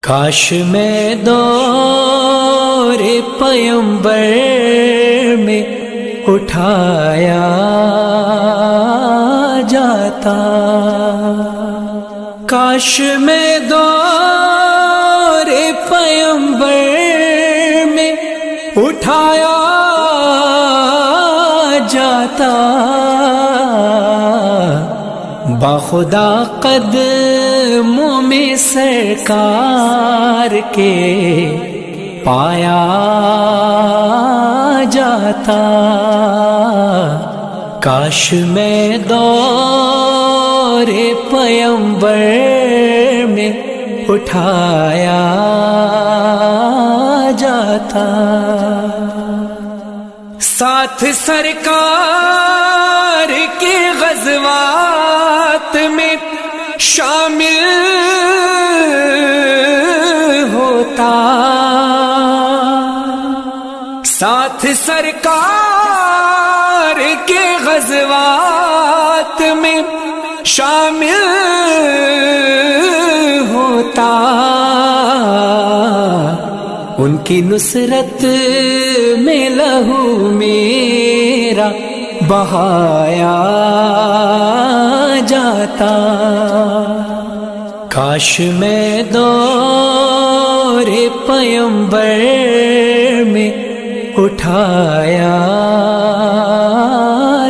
کاش میں دور پیمبر میں اٹھایا جاتا، کاش میں دور پیمبر میں اٹھایا جاتا، باخدا قدموں میں سرکار کے پایا جاتا، کاش میں دور پیمبر میں اٹھایا جاتا، ساتھ سرکار کے غزوات میں شامل ہوتا، ساتھ سرکار کے غزوات میں شامل ہوتا، ان کی نصرت میں لہو میرا بہایا جاتا، کاش میں دور پیمبر میں اٹھایا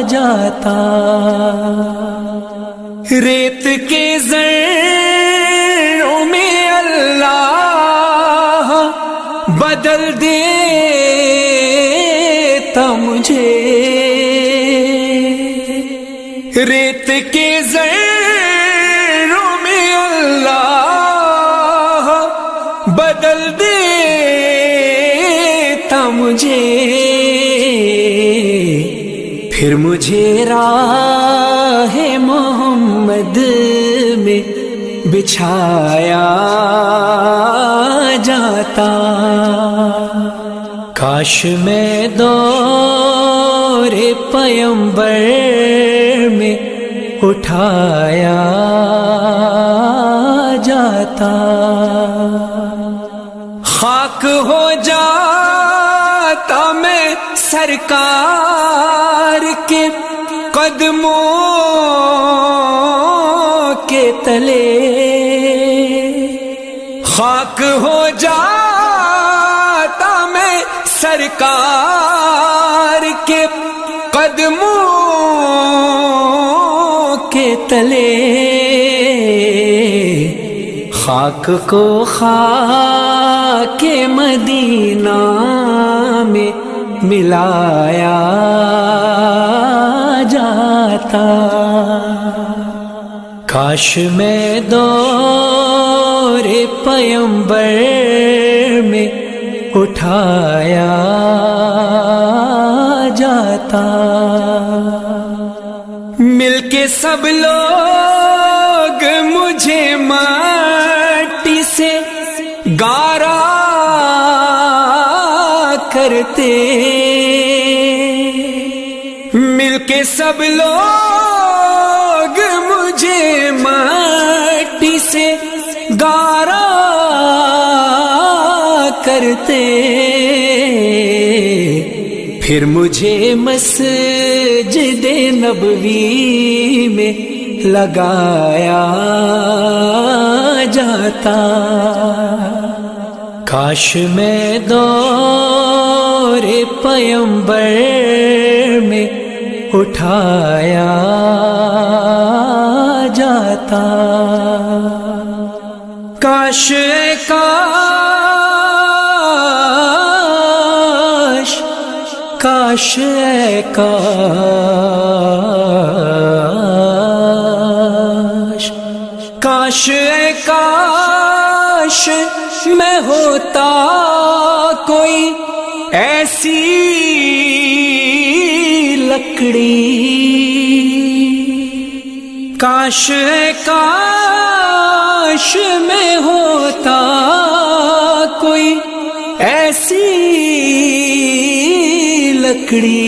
جاتا، ریت کے ذروں میں اللہ بدل دیتا مجھے، ریت کے ذروں میں اللہ بدل دیتا مجھے، پھر مجھے راہ محمد میں بچھایا جاتا، کاش میں دور پیمبر میں اٹھایا جاتا، خاک ہو جاتا میں سرکار کے قدموں کے تلے، خاک ہو جاتا میں سرکار کے قدموں کے تلے، خاک کو خاک مدینہ میں ملایا جاتا، کاش میں دور پیمبر میں اٹھایا جاتا، مل کے سب لوگ مجھے مٹی سے گارا کرتے، مل کے سب لوگ مجھے مٹی سے گارا کرتے، پھر مجھے مسجد نبوی میں لگایا جاتا، کاش میں دور پیمبر میں اٹھایا جاتا، کاش کاش کاش کاش کاش کاش میں ہوتا کوئی ایسی لکڑی، کاش کاش میں ہوتا کوئی ایسی لکڑی،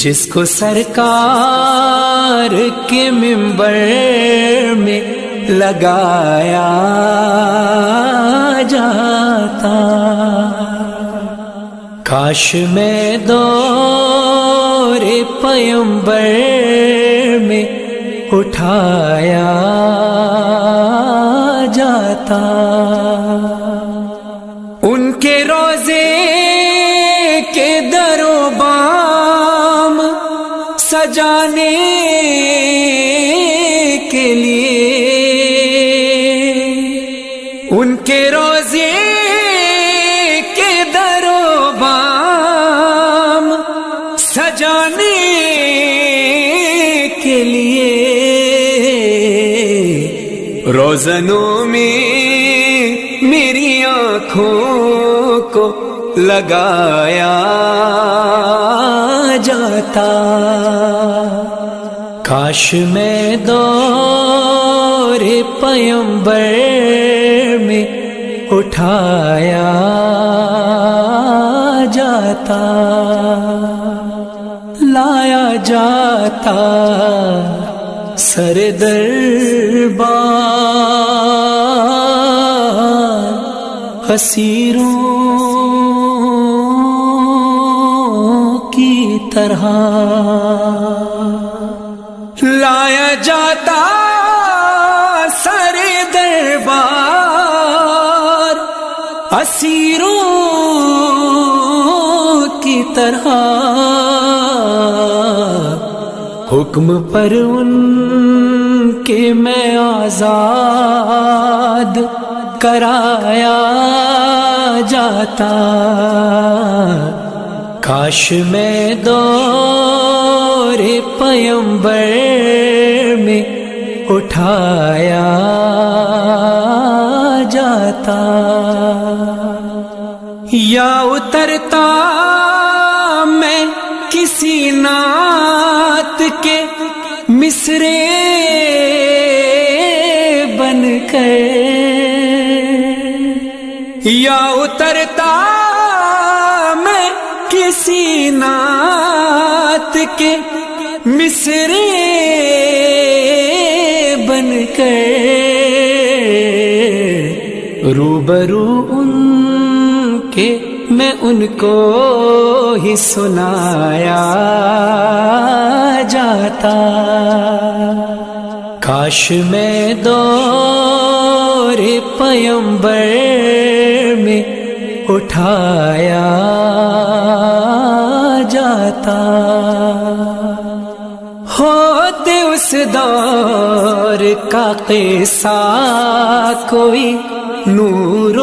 جس کو سرکار کے منبر میں لگایا جاتا. کاش میں دور پیمبر میں اٹھایا جاتا. ان کے روزے کے در و بام سجانے کے لیے، ان کے روزے کے در و بام سجانے کے لیے روزنوں میں میری آنکھوں کو لگایا جاتا. کاش میں دور پیمبر میں اٹھایا جاتا. لایا جاتا سر دربار اسیروں کی طرح. لایا جاتا سر دربار اسیروں کی طرح. حکم پر ان کے میں آزاد کرایا جاتا. کاش میں دور پیمبر میں اٹھایا جاتا. یا اترتا میں کسی نعت کے مصرے بن کر، یا اترتا میں کسی نعت کے مصرے بن کر روبرو ان کے میں ان کو ہی سنایا جاتا. کاش میں دور پیمبر میں اٹھایا جاتا. ہوتے اس دور کا قصہ کوئی نور و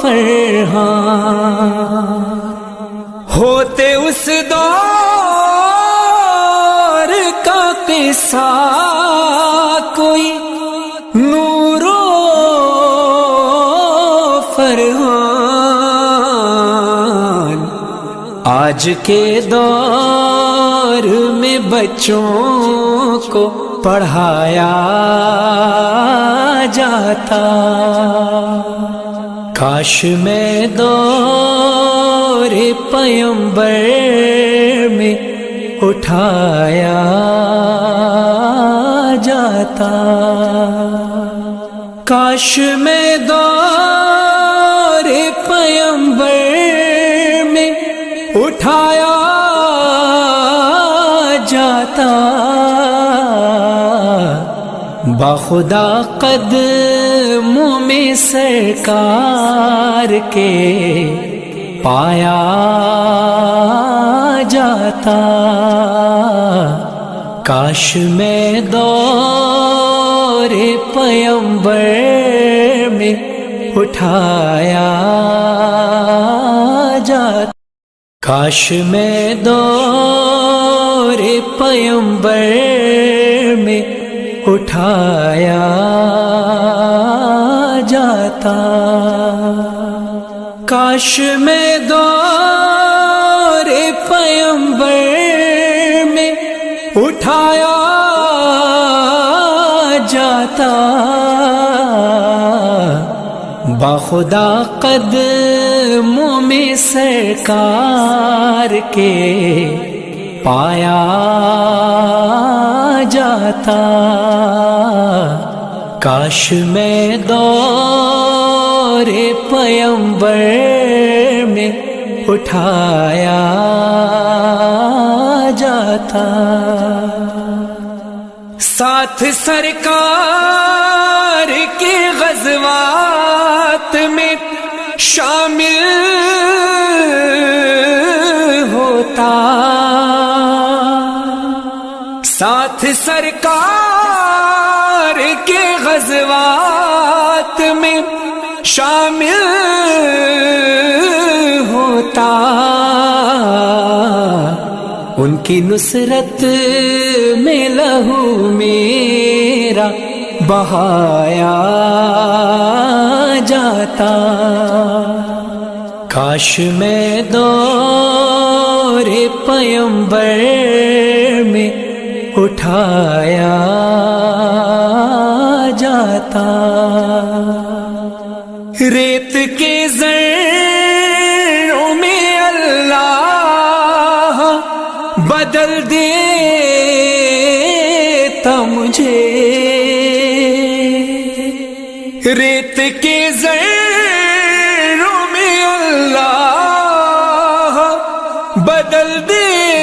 فرحان، ہوتے اس دور کا قصہ کوئی نور و فرحان. آج کے دور میں بچوں کو پڑھایا جاتا. کاش میں دور پیمبر میں اٹھایا جاتا. کاش میں دور پیمبر میں اٹھایا جاتا. باخدا قدموں میں سرکار کے پایا جاتا. کاش میں دور پیمبر میں اٹھایا جاتا. کاش میں دور پیمبر میں اٹھایا جاتا. کاش میں دور پیمبر میں اٹھایا جاتا. باخدا قدموں میں سرکار کے پایا جاتا، کاش میں دور پیمبر میں اٹھایا جاتا، ساتھ سرکار کے غزوات میں شامل ہوتا، ساتھ سرکار کے غزوات میں شامل ہوتا، ان کی نصرت میں لہو میرا بہایا جاتا، کاش میں دور پیمبر میں اٹھایا جاتا، ریت کے ذروں میں اللہ بدل دیتا مجھے، ریت کے ذروں میں اللہ بدل دیتا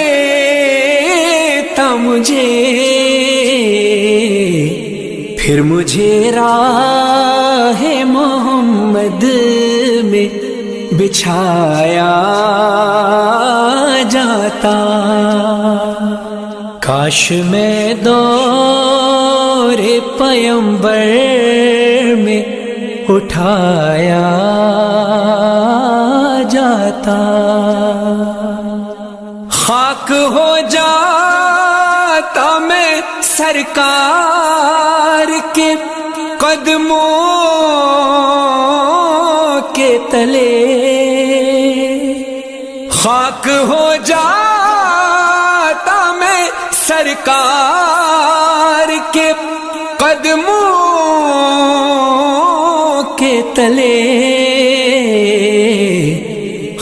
مجھے، پھر مجھے راہ محمد میں بچھایا جاتا، کاش میں دور پیمبر میں اٹھایا جاتا، خاک ہو جاتا میں سرکار کے قدموں کے تلے، خاک ہو جاتا میں سرکار کے قدموں کے تلے،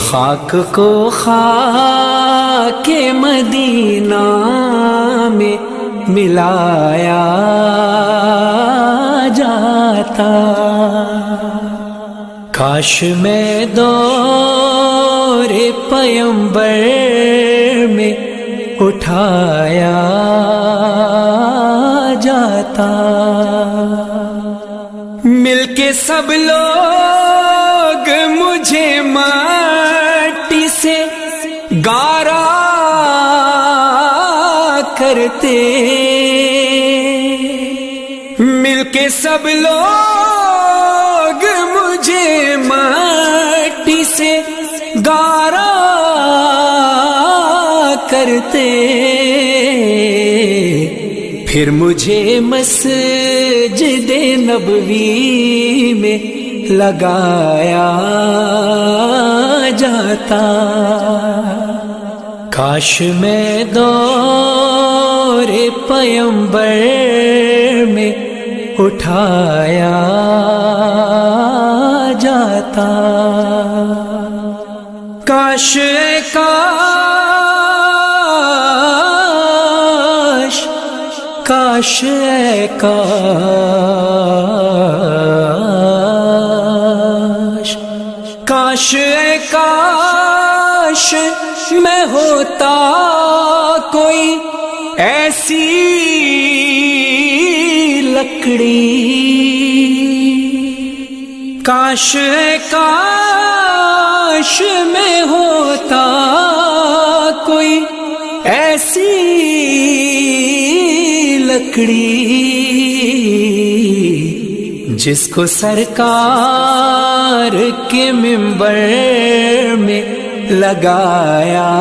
خاک کو خاک مدینہ میں ملایا جاتا، کاش میں دور پیمبر میں اٹھایا جاتا، مل کے سب لوگ مجھے مٹی سے گارا کرتے، مل کے سب لوگ مجھے مٹی سے گارا کرتے، پھر مجھے مسجد نبوی میں لگایا جاتا، کاش میں دور پیمبر میں اٹھایا جاتا، کاش کاش کاش کاش کاش میں ہوتا کوئی ایسی لکڑی، کاش کاش میں ہوتا کوئی ایسی لکڑی، جس کو سرکار کے منبر میں لگایا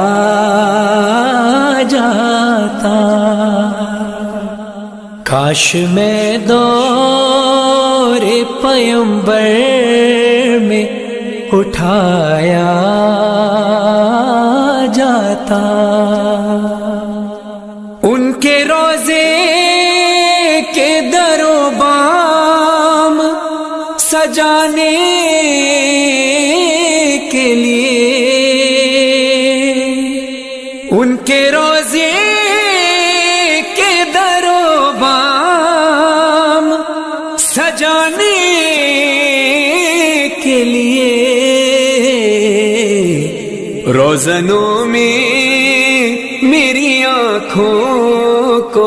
جاتا، کاش میں دور پیمبر میں اٹھایا جاتا، ان کے روزے کے در و بام سجانے کے لیے، ان کے روزے سجانے کے لیے روزنوں میں میری آنکھوں کو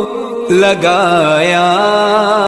لگایا.